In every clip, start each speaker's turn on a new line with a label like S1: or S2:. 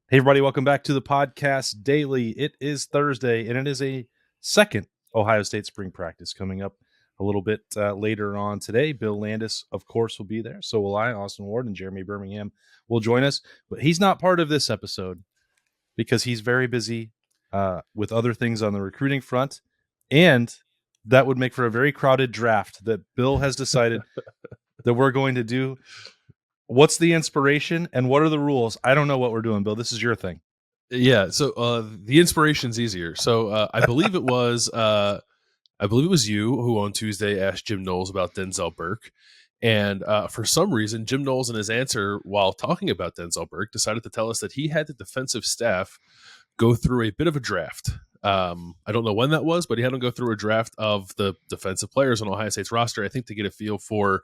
S1: Hey, everybody, welcome back to the podcast daily. It is Thursday, and it is a second Ohio State spring practice coming up a little bit later on today. Bill Landis, of course, will be there. So will I, Austin Ward, and Jeremy Birmingham will join us. But he's not part of this episode because he's very busy with other things on the recruiting front, and that would make for a very crowded draft that Bill has decided that we're going to do. What's the inspiration and what are the rules? I don't know what we're doing, Bill. This is your thing.
S2: Yeah. So the inspiration's easier. So I believe it was you who on Tuesday asked Jim Knowles about Denzel Burke. And for some reason, Jim Knowles in his answer while talking about Denzel Burke decided to tell us that he had the defensive staff go through a bit of a draft. I don't know when that was, but he had them go through a draft of the defensive players on Ohio State's roster, I think to get a feel for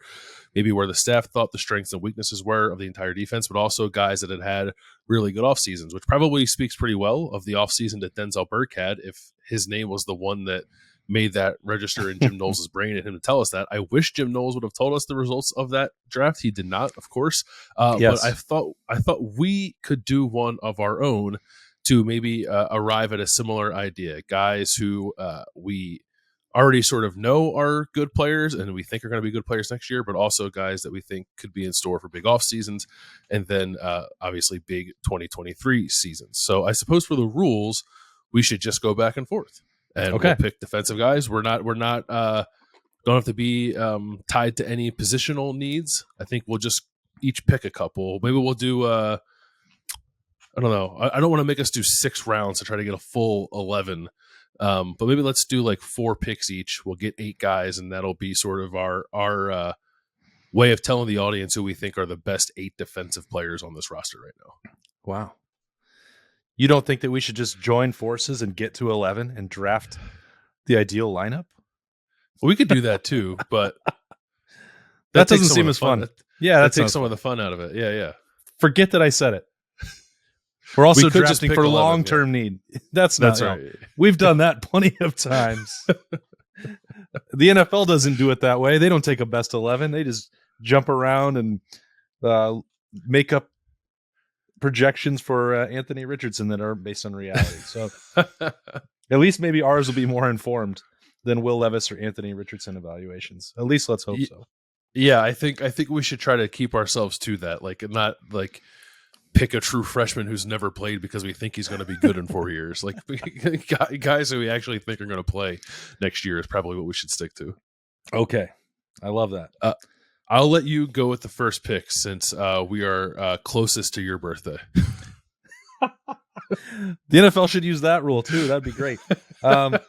S2: maybe where the staff thought the strengths and weaknesses were of the entire defense, but also guys that had really good off seasons, which probably speaks pretty well of the off season that Denzel Burke had if his name was the one that made that register in Jim Knowles' brain and him to tell us that. I wish Jim Knowles would have told us the results of that draft. He did not, of course.
S1: Yes.
S2: But I thought we could do one of our own to maybe arrive at a similar idea. Guys who we already sort of know are good players and we think are going to be good players next year, but also guys that we think could be in store for big off seasons and then obviously big 2023 seasons. So I suppose for the rules, we should just go back and forth and we'll pick defensive guys. We're not don't have to be tied to any positional needs. I think we'll just each pick a couple. Maybe we'll do I don't know. I don't want to make us do 6 rounds to try to get a full 11. But maybe let's do like 4 picks each. We'll get 8 guys, and that'll be sort of our way of telling the audience who we think are the best 8 defensive players on this roster right now.
S1: Wow. You don't think that we should just join forces and get to 11 and draft the ideal lineup?
S2: Well, we could do that too, but
S1: that doesn't seem as fun.
S2: That takes some of the fun out of it. Yeah.
S1: Forget that I said it. We're also drafting for long-term need. That's right. We've done that plenty of times. The NFL doesn't do it that way. They don't take a best 11. They just jump around and make up projections for Anthony Richardson that are based on reality. So at least maybe ours will be more informed than Will Levis or Anthony Richardson evaluations. At least let's hope so.
S2: Yeah, I think we should try to keep ourselves to that, like not like pick a true freshman who's never played because we think he's going to be good in 4 years. Like guys who we actually think are going to play next year is probably what we should stick to.
S1: Okay. I love that.
S2: I'll let you go with the first pick since we are closest to your birthday.
S1: The NFL should use that rule too. That'd be great. I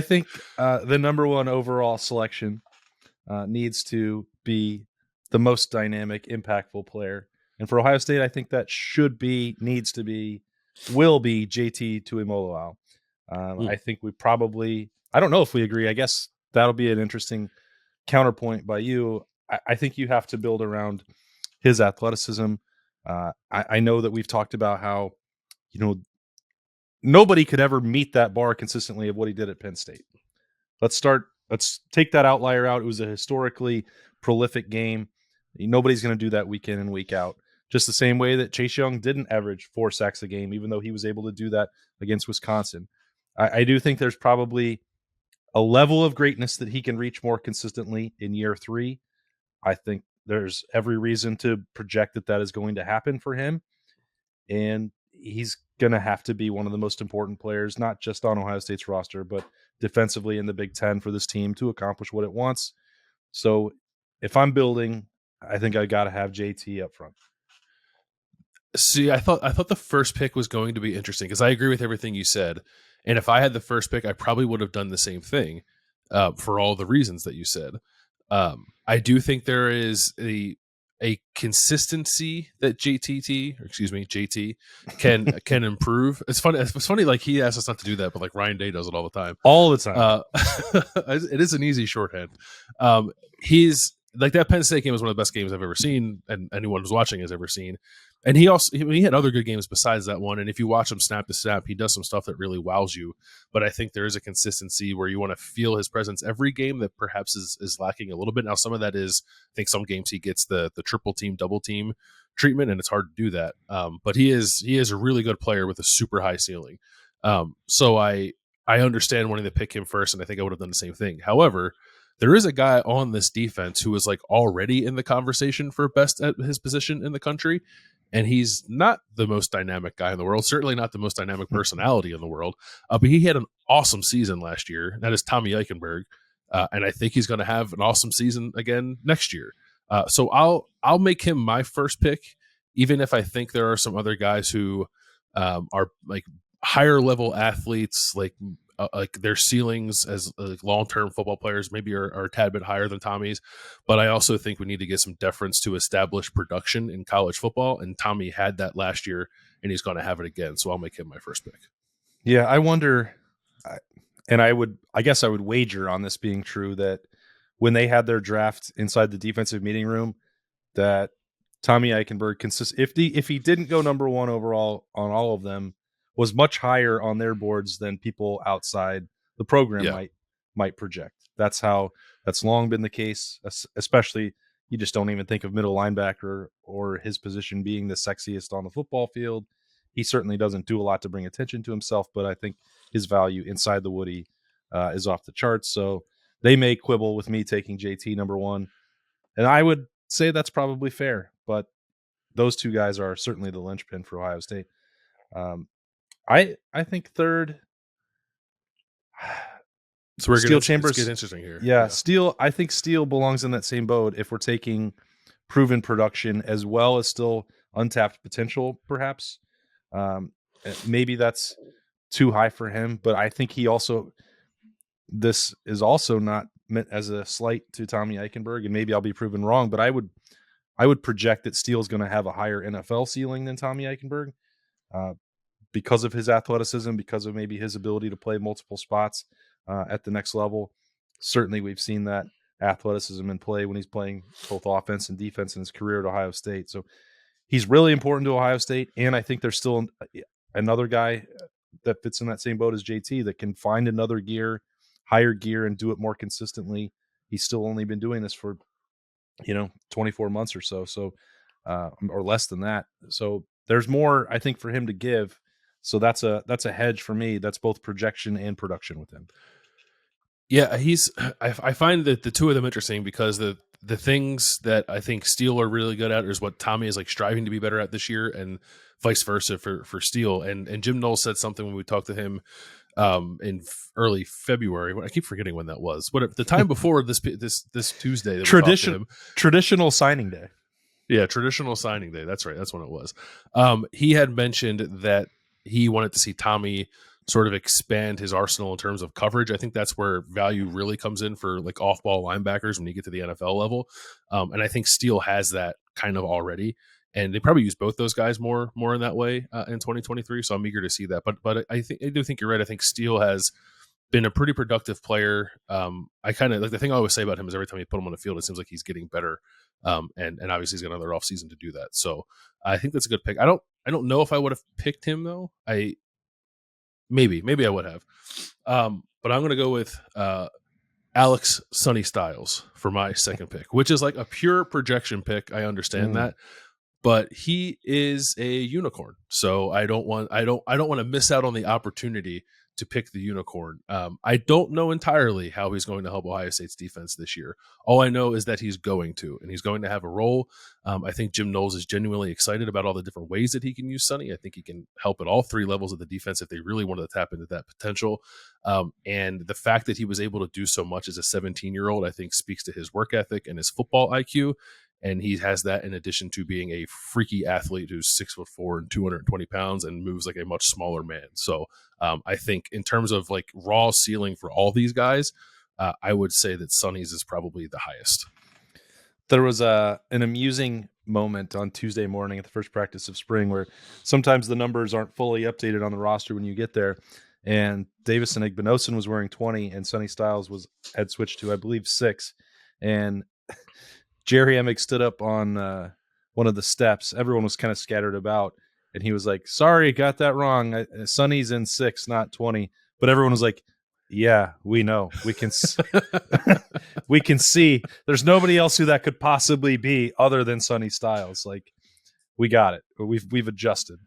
S1: think the number 1 overall selection needs to be the most dynamic, impactful player. And for Ohio State, I think that will be JT Tuimoloau. I think I don't know if we agree. I guess that'll be an interesting counterpoint by you. I think you have to build around his athleticism. I know that we've talked about how, nobody could ever meet that bar consistently of what he did at Penn State. Let's take that outlier out. It was a historically prolific game. Nobody's going to do that week in and week out. Just the same way that Chase Young didn't average 4 sacks a game, even though he was able to do that against Wisconsin. I do think there's probably a level of greatness that he can reach more consistently in year 3. I think there's every reason to project that is going to happen for him. And he's going to have to be one of the most important players, not just on Ohio State's roster, but defensively in the Big Ten for this team to accomplish what it wants. So if I'm building, I think I got to have JT up front.
S2: See, I thought the first pick was going to be interesting because I agree with everything you said. And if I had the first pick, I probably would have done the same thing for all the reasons that you said. I do think there is a consistency that JT can improve. It's funny. Like he asks us not to do that, but like Ryan Day does it all the time.
S1: All the time.
S2: It is an easy shorthand. He's like that Penn State game was one of the best games I've ever seen, and anyone who's watching has ever seen. And he had other good games besides that one. And if you watch him snap to snap, he does some stuff that really wows you. But I think there is a consistency where you want to feel his presence every game that perhaps is lacking a little bit. Now, some of that is, I think some games he gets the triple team, double team treatment, and it's hard to do that. But he is a really good player with a super high ceiling. So I understand wanting to pick him first, and I think I would have done the same thing. However, there is a guy on this defense who is like already in the conversation for best at his position in the country. And he's not the most dynamic guy in the world, certainly not the most dynamic personality in the world. But he had an awesome season last year. And that is Tommy Eichenberg. And I think he's going to have an awesome season again next year. So I'll make him my first pick, even if I think there are some other guys who are like higher level athletes, like their ceilings as long-term football players maybe are a tad bit higher than Tommy's. But I also think we need to get some deference to established production in college football. And Tommy had that last year, and he's going to have it again. So I'll make him my first pick.
S1: Yeah, I wonder, and I guess I would wager on this being true, that when they had their draft inside the defensive meeting room, that Tommy Eichenberg if he didn't go number one overall on all of them, was much higher on their boards than people outside the program might project. That's long been the case, especially you just don't even think of middle linebacker or his position being the sexiest on the football field. He certainly doesn't do a lot to bring attention to himself, but I think his value inside the Woody is off the charts. So they may quibble with me taking JT number one, and I would say that's probably fair, but those two guys are certainly the linchpin for Ohio State. I think third.
S2: So we're
S1: Steel Chambers
S2: get interesting here.
S1: Yeah, Steel. I think Steel belongs in that same boat if we're taking proven production as well as still untapped potential, perhaps. Maybe that's too high for him, but I think this is also not meant as a slight to Tommy Eichenberg, and maybe I'll be proven wrong, but I would project that Steele's going to have a higher NFL ceiling than Tommy Eichenberg. Because of his athleticism, because of maybe his ability to play multiple spots at the next level. Certainly we've seen that athleticism in play when he's playing both offense and defense in his career at Ohio State. So he's really important to Ohio State, and I think there's still another guy that fits in that same boat as JT that can find another gear, higher gear, and do it more consistently. He's still only been doing this for 24 months or so or less than that. So there's more, I think, for him to give. So that's a hedge for me. That's both projection and production with him.
S2: Yeah, I find that the two of them interesting because the things that I think Steele are really good at is what Tommy is like striving to be better at this year, and vice versa for Steele. And Jim Knowles said something when we talked to him in early February. I keep forgetting when that was. The time before this Tuesday. That
S1: traditional signing day.
S2: Yeah, traditional signing day. That's right. That's when it was. He had mentioned that he wanted to see Tommy sort of expand his arsenal in terms of coverage. I think that's where value really comes in for like off-ball linebackers when you get to the NFL level. And I think Steele has that kind of already. And they probably use both those guys more in that way in 2023. So I'm eager to see that. But I do think you're right. I think Steele has been a pretty productive player. I kind of like the thing I always say about him is every time you put him on the field, it seems like he's getting better. And obviously he's got another off season to do that. So I think that's a good pick. I don't know if I would have picked him though. Maybe I would have. But I'm going to go with Alex Sonny Styles for my second pick, which is like a pure projection pick. I understand that, but he is a unicorn. So I don't want to miss out on the opportunity to pick the unicorn. I don't know entirely how he's going to help Ohio State's defense this year. All I know is that he's going to, and he's going to have a role. I think Jim Knowles is genuinely excited about all the different ways that he can use Sonny. I think he can help at all three levels of the defense if they really wanted to tap into that potential. And the fact that he was able to do so much as a 17-year-old, I think speaks to his work ethic and his football IQ. And he has that in addition to being a freaky athlete who's 6'4" and 220 pounds and moves like a much smaller man. So I think in terms of like raw ceiling for all these guys, I would say that Sonny's is probably the highest.
S1: There was an amusing moment on Tuesday morning at the first practice of spring where sometimes the numbers aren't fully updated on the roster when you get there. And Davison Igbinosun was wearing 20 and Sonny Styles had switched to, I believe, 6. And Jerry Emick stood up on one of the steps. Everyone was kind of scattered about, and he was like, "Sorry, got that wrong. Sonny's in 6, not 20." But everyone was like, "Yeah, we know. We can we can see. There's nobody else who that could possibly be other than Sonny Styles. Like, we got it. We've adjusted."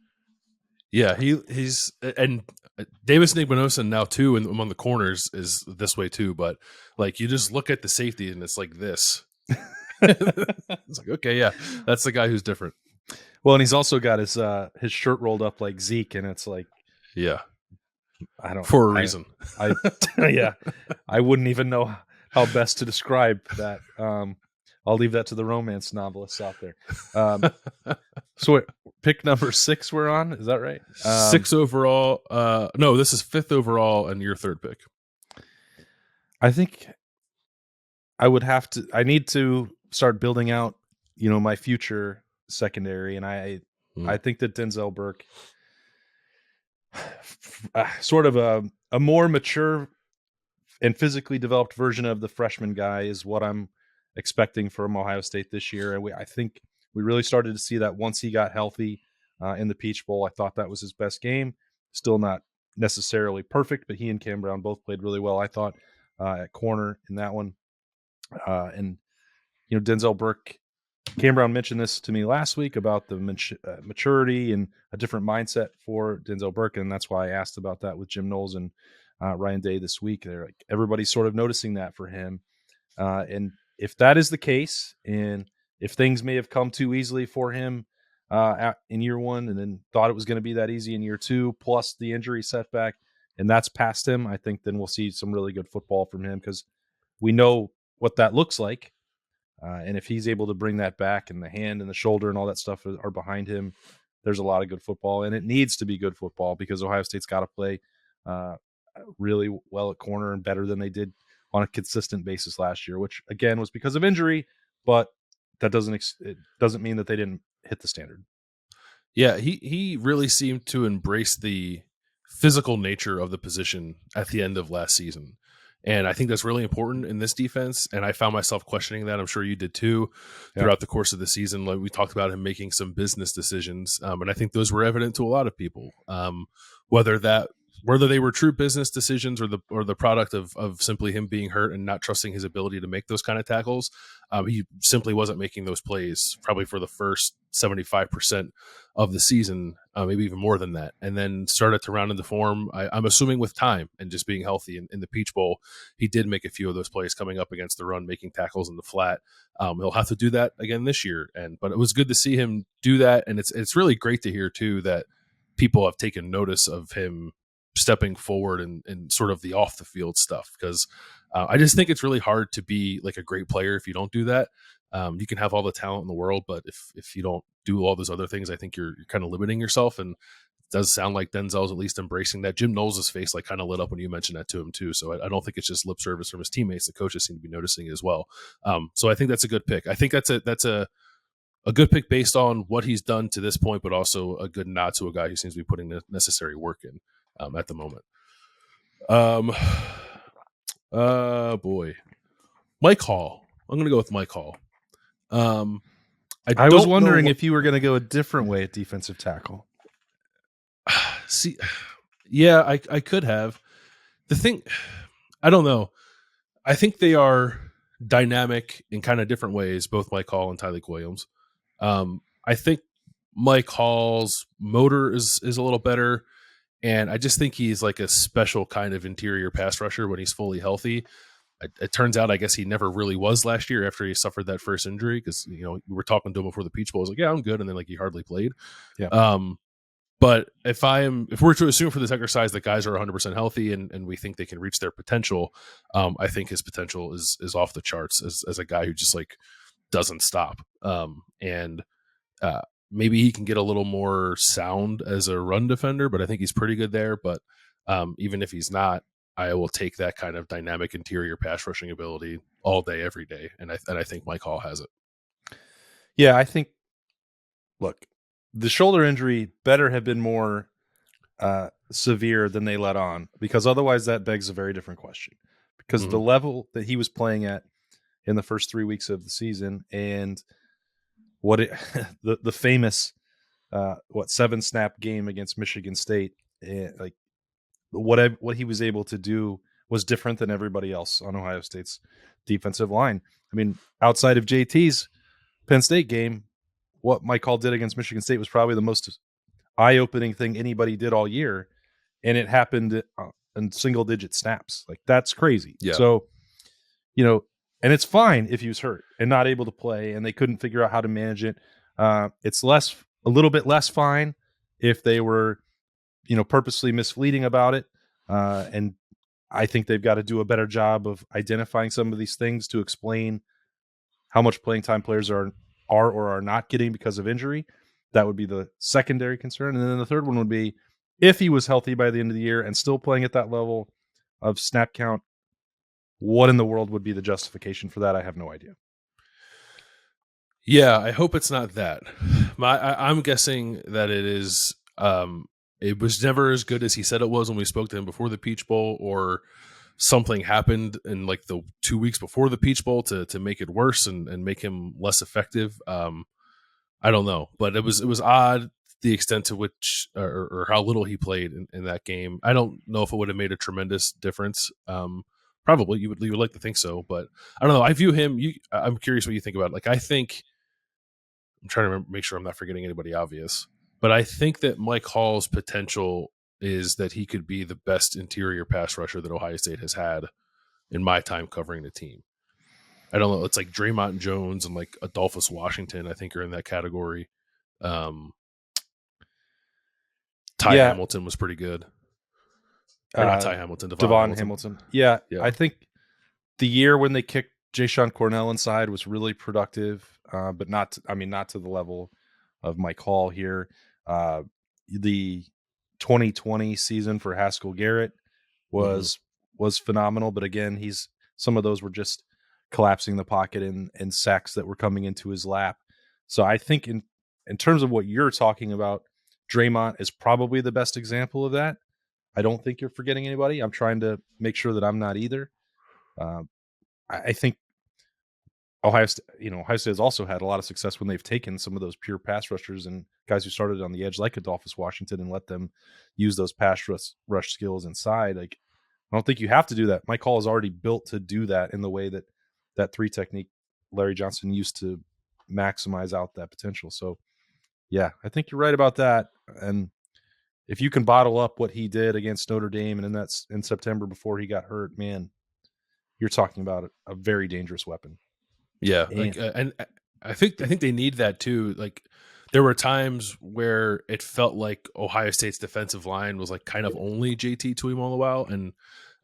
S2: Yeah, he's and Davis Igbinosun now too, and among the corners is this way too. But like, you just look at the safety, and it's like this. It's like, okay, yeah, that's the guy who's different.
S1: Well, and he's also got his shirt rolled up like Zeke, and it's like,
S2: yeah,
S1: I don't
S2: for a reason.
S1: I yeah, I wouldn't even know how best to describe that. I'll leave that to the romance novelists out there. So pick number 6 we're on. Is that right?
S2: 6 overall. No, this is 5th overall, and your 3rd pick.
S1: I think I need to start building out, my future secondary. And I think that Denzel Burke, sort of a more mature and physically developed version of the freshman guy, is what I'm expecting from Ohio State this year. And I think we really started to see that once he got healthy in the Peach Bowl. I thought that was his best game. Still not necessarily perfect, but he and Cam Brown both played really well, I thought, at corner in that one. And Denzel Burke, Cam Brown mentioned this to me last week about the maturity and a different mindset for Denzel Burke, and that's why I asked about that with Jim Knowles and Ryan Day this week. They're like, everybody's sort of noticing that for him, and if that is the case, and if things may have come too easily for him in year 1, and then thought it was going to be that easy in year 2, plus the injury setback, and that's past him, I think then we'll see some really good football from him, because we know what that looks like. And if he's able to bring that back, and the hand and the shoulder and all that stuff are behind him, there's a lot of good football, and it needs to be good football, because Ohio State's got to play really well at corner and better than they did on a consistent basis last year, which again was because of injury, but that doesn't mean that they didn't hit the standard.
S2: Yeah, he really seemed to embrace the physical nature of the position at the end of last season. And I think that's really important in this defense. And I found myself questioning that. I'm sure you did too throughout the course of the season. Like we talked about him making some business decisions. And I think those were evident to a lot of people, whether they were true business decisions or the product of simply him being hurt and not trusting his ability to make those kind of tackles. He simply wasn't making those plays probably for the first 75% of the season, maybe even more than that, and then started to round into form. I'm assuming with time and just being healthy in the Peach Bowl, he did make a few of those plays coming up against the run, making tackles in the flat. He'll have to do that again this year, but it was good to see him do that, and it's really great to hear too that people have taken notice of him stepping forward and sort of the off the field stuff, because I just think it's really hard to be like a great player if you don't do that. You can have all the talent in the world, but if you don't do all those other things, I think you're kind of limiting yourself. And it does sound like Denzel's at least embracing that. Jim Knowles' face like kind of lit up when you mentioned that to him too. So I don't think it's just lip service from his teammates. The coaches seem to be noticing it as well. So I think that's a good pick. I think that's a good pick based on what he's done to this point, but also a good nod to a guy who seems to be putting the necessary work in at the moment. Boy, Mike Hall. I'm going to go with Mike Hall.
S1: I was wondering if you were going to go a different way at defensive tackle.
S2: See, yeah, I could have. The thing, I don't know. I think they are dynamic in kind of different ways, both Mike Hall and Tyleik Williams. I think Mike Hall's motor is a little better, and I just think he's like a special kind of interior pass rusher when he's fully healthy. It turns out, I guess he never really was last year after he suffered that first injury, because we were talking to him before the Peach Bowl. I was like, yeah, I'm good, and then like he hardly played.
S1: Yeah.
S2: But if we're to assume for this exercise that guys are 100% healthy and we think they can reach their potential, I think his potential is off the charts as a guy who just like doesn't stop. Maybe he can get a little more sound as a run defender, but I think he's pretty good there. But even if he's not, I will take that kind of dynamic interior pass rushing ability all day, every day. And I think Mike Hall has it.
S1: Yeah, I think, look, the shoulder injury better have been more severe than they let on, because otherwise that begs a very different question. Because the level that he was playing at in the first 3 weeks of the season, and what it the famous 7-snap game against Michigan State, like what he was able to do was different than everybody else on Ohio State's defensive line. I mean, outside of JT's Penn State game, what Mike Hall did against Michigan State was probably the most eye-opening thing anybody did all year, and it happened in single-digit snaps. Like, that's crazy.
S2: Yeah.
S1: So, and it's fine if he was hurt and not able to play, and they couldn't figure out how to manage it. It's a little bit less fine if they were, purposely misleading about it. And I think they've got to do a better job of identifying some of these things to explain how much playing time players are or are not getting because of injury. That would be the secondary concern. And then the third one would be, if he was healthy by the end of the year and still playing at that level of snap count, what in the world would be the justification for that? I have no idea.
S2: Yeah, I hope it's not that. I'm guessing that it is. It was never as good as he said it was when we spoke to him before the Peach Bowl, or something happened in like the 2 weeks before the Peach Bowl to make it worse and make him less effective. I don't know, but it was odd the extent to which or how little he played in that game. I don't know if it would have made a tremendous difference. Probably you would like to think so, but I don't know. I view him. I'm curious what you think about it. Like, I think I'm trying to make sure I'm not forgetting anybody obvious, but I think that Mike Hall's potential is that he could be the best interior pass rusher that Ohio State has had in my time covering the team. I don't know. It's like Draymond Jones and like Adolphus Washington, I think, are in that category. Ty Hamilton was pretty good. Or not Ty Hamilton,
S1: Devon Hamilton. Yeah, I think the year when they kicked Jayshon Cornell inside was really productive, but not to the level of Mike Hall here. The 2020 season for Haskell Garrett was phenomenal, but again, some of those were just collapsing the pocket and sacks that were coming into his lap. So I think in terms of what you're talking about, Draymond is probably the best example of that. I don't think you're forgetting anybody. I'm trying to make sure that I'm not either. I think Ohio State has also had a lot of success when they've taken some of those pure pass rushers and guys who started on the edge like Adolphus Washington and let them use those pass rush skills inside. Like, I don't think you have to do that. Mike Hall is already built to do that in the way that 3 technique Larry Johnson used to maximize out that potential. So, yeah, I think you're right about that. And if you can bottle up what he did against Notre Dame and in September before he got hurt, man, you're talking about a very dangerous weapon.
S2: Yeah, and I think they need that too. Like, there were times where it felt like Ohio State's defensive line was like kind of only JT Tuimoloau, and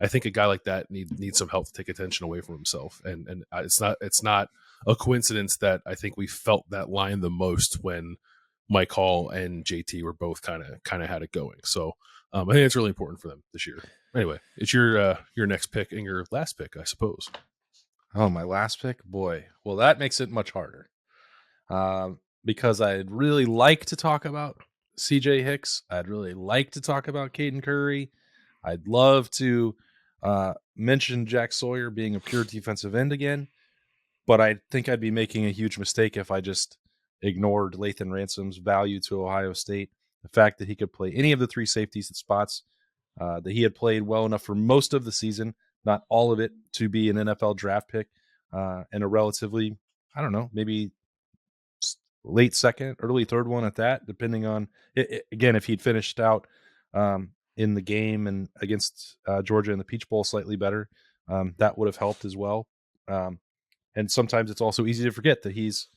S2: I think a guy like that needs some help to take attention away from himself. And it's not a coincidence that I think we felt that line the most when Mike Hall and JT were both kind of had it going. So I think it's really important for them this year. Anyway, it's your next pick and your last pick, I suppose.
S1: Oh, my last pick? Boy. Well, that makes it much harder. Because I'd really like to talk about CJ Hicks. I'd really like to talk about Caden Curry. I'd love to mention Jack Sawyer being a pure defensive end again. But I think I'd be making a huge mistake if I just ignored Lathan Ransom's value to Ohio State. The fact that he could play any of the 3 safeties at spots, that he had played well enough for most of the season, not all of it, to be an NFL draft pick, and a relatively, I don't know, maybe late second, early third one at that, depending on, again, if he'd finished out in the game and against Georgia in the Peach Bowl slightly better, that would have helped as well. And sometimes it's also easy to forget that he's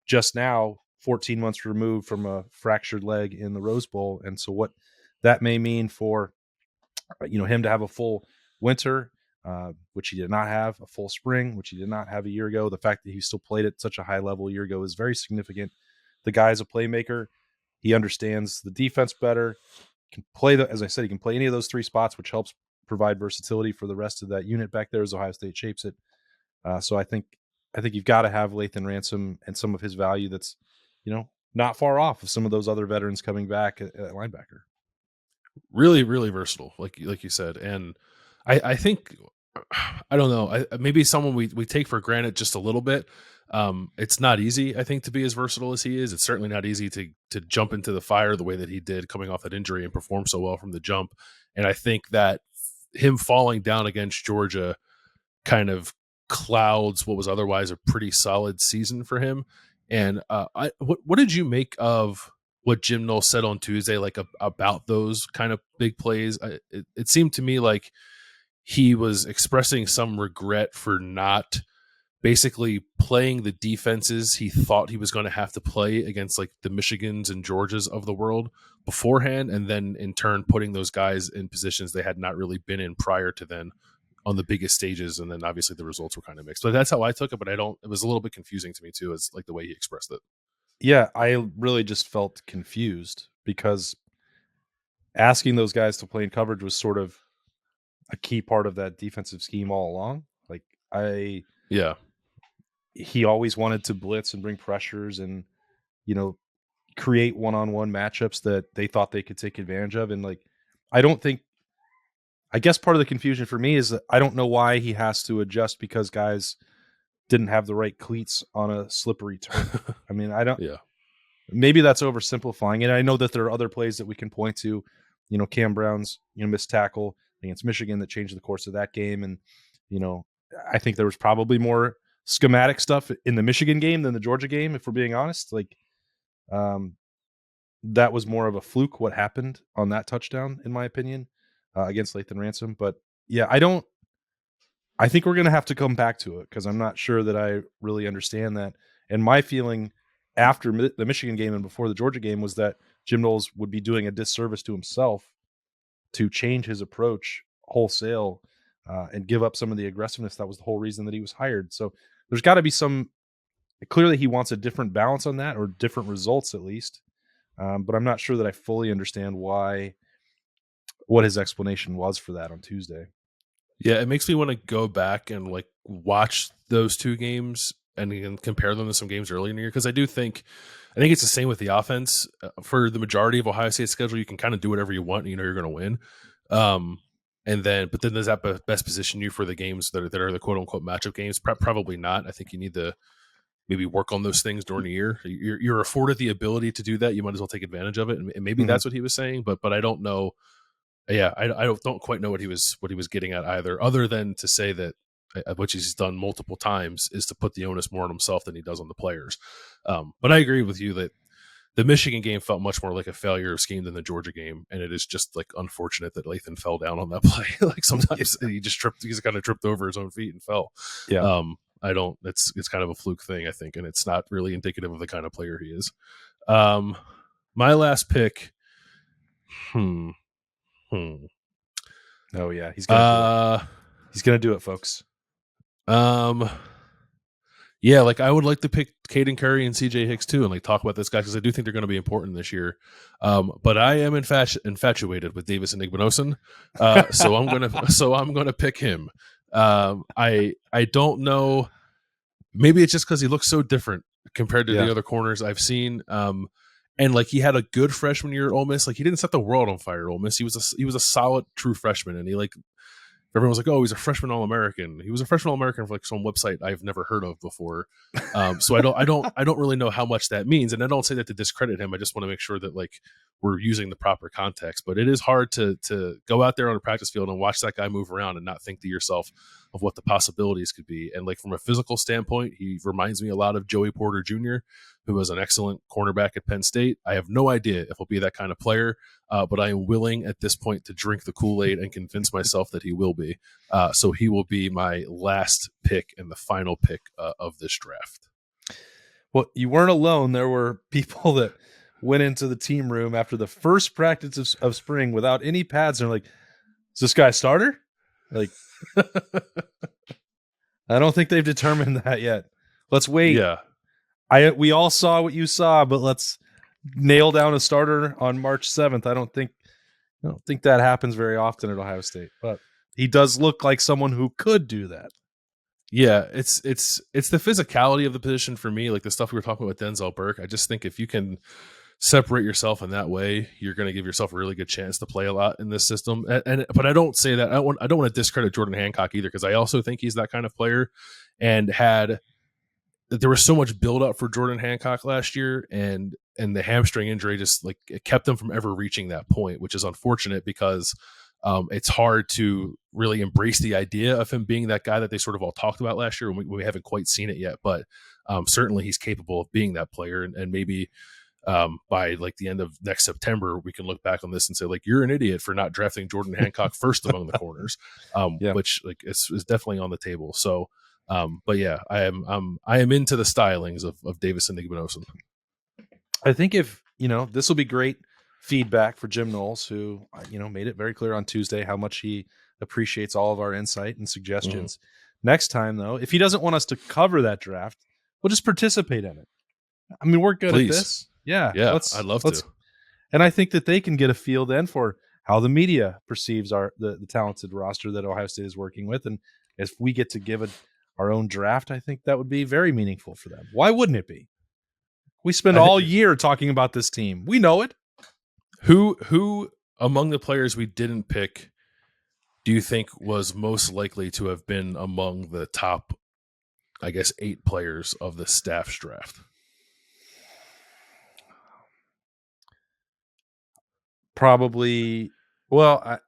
S1: just now 14 months removed from a fractured leg in the Rose Bowl. And so what that may mean for, him to have a full winter, which he did not have, a full spring, which he did not have a year ago. The fact that he still played at such a high level a year ago is very significant. The guy is a playmaker. He understands the defense better. Can play as I said, he can play any of those 3 spots, which helps provide versatility for the rest of that unit back there as Ohio State shapes it. So I think you've got to have Lathan Ransom and some of his value that's, not far off of some of those other veterans coming back at linebacker.
S2: Really, really versatile, like you said. And I think I don't know. Maybe someone we take for granted just a little bit. It's not easy, I think, to be as versatile as he is. It's certainly not easy to jump into the fire the way that he did coming off that injury and perform so well from the jump. And I think that him falling down against Georgia kind of clouds what was otherwise a pretty solid season for him. And what did you make of what Jim Knowles said on Tuesday, like about those kind of big plays? It seemed to me like he was expressing some regret for not basically playing the defenses he thought he was going to have to play against like the Michigans and Georgias of the world beforehand, and then in turn putting those guys in positions they had not really been in prior to then on the biggest stages. And then obviously the results were kind of mixed, but that's how I took it. But it was a little bit confusing to me too, as like the way he expressed it.
S1: Yeah, I really just felt confused because asking those guys to play in coverage was sort of a key part of that defensive scheme all along. Like
S2: Yeah.
S1: he always wanted to blitz and bring pressures and, create one-on-one matchups that they thought they could take advantage of. And like, I guess part of the confusion for me is that I don't know why he has to adjust because guys didn't have the right cleats on a slippery turf. I mean,
S2: Yeah.
S1: maybe that's oversimplifying it. I know that there are other plays that we can point to, Cam Brown's, missed tackle against Michigan that changed the course of that game. And, I think there was probably more schematic stuff in the Michigan game than the Georgia game, if we're being honest. Like, that was more of a fluke what happened on that touchdown, in my opinion, against Lathan Ransom. But yeah, I think we're going to have to come back to it because I'm not sure that I really understand that. And my feeling after the Michigan game and before the Georgia game was that Jim Knowles would be doing a disservice to himself to change his approach wholesale and give up some of the aggressiveness. That was the whole reason that he was hired. So there's got to be clearly he wants a different balance on that, or different results at least. But I'm not sure that I fully understand what his explanation was for that on Tuesday.
S2: Yeah, it makes me want to go back and like watch those two games and compare them to some games earlier in the year, because I think it's the same with the offense. For the majority of Ohio State's schedule, you can kind of do whatever you want. You're going to win. But then does that best position you for the games that are the quote unquote matchup games? Probably not. I think you need to maybe work on those things during the year. You're afforded the ability to do that. You might as well take advantage of it. And maybe that's what he was saying, but I don't know. Yeah, I don't quite know what he was getting at either, other than to say that, which he's done multiple times, is to put the onus more on himself than he does on the players. But I agree with you that the Michigan game felt much more like a failure of scheme than the Georgia game, and it is just like unfortunate that Lathan fell down on that play. Like sometimes he just he's kind of tripped over his own feet and fell.
S1: Yeah.
S2: It's kind of a fluke thing, I think, and it's not really indicative of the kind of player he is. My last pick.
S1: Oh yeah, he's gonna do it, folks.
S2: Yeah, like I would like to pick Caden Curry and CJ Hicks too, and like talk about this guy because I do think they're going to be important this year. But I am infatuated with Davis Enigbenosun, so I'm gonna pick him. I don't know. Maybe it's just because he looks so different compared to the other corners I've seen. And like he had a good freshman year at Ole Miss. Like he didn't set the world on fire at Ole Miss. He was a solid true freshman, and he like everyone was like, "Oh, he's a freshman All-American." He was a freshman All-American for like some website I've never heard of before. So I don't really know how much that means, and I don't say that to discredit him. I just want to make sure that like we're using the proper context. But it is hard to go out there on a practice field and watch that guy move around and not think to yourself of what the possibilities could be. And like from a physical standpoint, he reminds me a lot of Joey Porter Jr., who was an excellent cornerback at Penn State. I have no idea if he'll be that kind of player, but I am willing at this point to drink the Kool-Aid and convince myself that he will be. So he will be my last pick and the final pick of this draft.
S1: Well, you weren't alone. There were people that went into the team room after the first practice of spring without any pads. And they're like, is this guy a starter? Like, I don't think they've determined that yet. Let's wait.
S2: Yeah.
S1: We all saw what you saw, but let's nail down a starter on March 7th. I don't think that happens very often at Ohio State, but he does look like someone who could do that.
S2: Yeah, it's the physicality of the position for me, like the stuff we were talking about with Denzel Burke. I just think if you can separate yourself in that way, you're going to give yourself a really good chance to play a lot in this system. But I don't say that I don't want to discredit Jordan Hancock either, because I also think he's that kind of player, and there was so much build up for Jordan Hancock last year, and the hamstring injury just like it kept him from ever reaching that point, which is unfortunate because it's hard to really embrace the idea of him being that guy that they sort of all talked about last year, and we haven't quite seen it yet. But certainly he's capable of being that player, and maybe by like the end of next September, we can look back on this and say, like, you're an idiot for not drafting Jordan Hancock first among the corners, which like is definitely on the table. So, but yeah, I am into the stylings of Davis and Igbinosun.
S1: I think if, this will be great feedback for Jim Knowles, who, made it very clear on Tuesday how much he appreciates all of our insight and suggestions. Mm-hmm. Next time, though, if he doesn't want us to cover that draft, we'll just participate in it. I mean, we're good at this. Yeah,
S2: I'd love to.
S1: And I think that they can get a feel then for how the media perceives the talented roster that Ohio State is working with. And if we get to give our own draft, I think that would be very meaningful for them. Why wouldn't it be? We spend all year talking about this team. We know it.
S2: Who among the players we didn't pick do you think was most likely to have been among the top, I guess, 8 players of the staff's draft?
S1: Probably. Well,
S2: I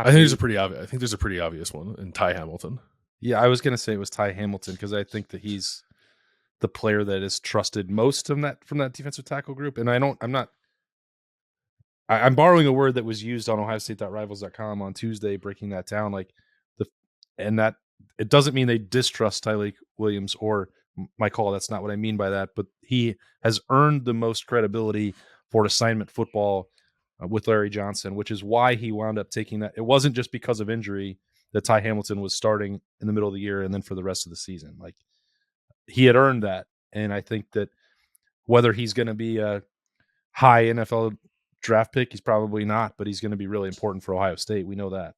S2: think there's a pretty obvious one in Ty Hamilton.
S1: Yeah, I was going to say it was Ty Hamilton because I think that he's the player that is trusted most from that defensive tackle group. And I'm borrowing a word that was used on OhioState.Rivals.com on Tuesday, breaking that down. That it doesn't mean they distrust Tyleik Williams or Mike Hall. That's not what I mean by that. But he has earned the most credibility for assignment football with Larry Johnson, which is why he wound up taking that. It wasn't just because of injury that Ty Hamilton was starting in the middle of the year and then for the rest of the season. Like, he had earned that. And I think that whether he's going to be a high NFL draft pick, he's probably not, but he's going to be really important for Ohio State. We know that.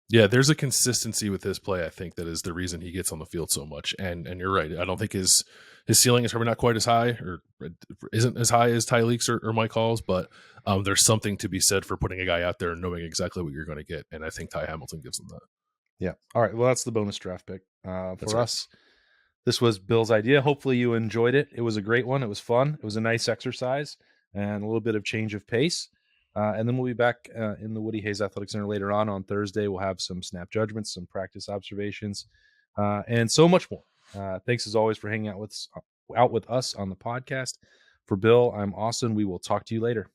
S2: Yeah, there's a consistency with his play, I think, that is the reason he gets on the field so much. And you're right. I don't think his ceiling is probably not quite as high, or isn't as high as Tyleik's or Mike Hall's, but there's something to be said for putting a guy out there and knowing exactly what you're going to get. And I think Ty Hamilton gives them that.
S1: Yeah. All right. Well, that's the bonus draft pick for us. This was Bill's idea. Hopefully you enjoyed it. It was a great one. It was fun. It was a nice exercise and a little bit of change of pace. And then we'll be back in the Woody Hayes Athletic Center later on Thursday. We'll have some snap judgments, some practice observations, and so much more. Thanks as always for hanging out with us on the podcast. For Bill, I'm Austin. We will talk to you later.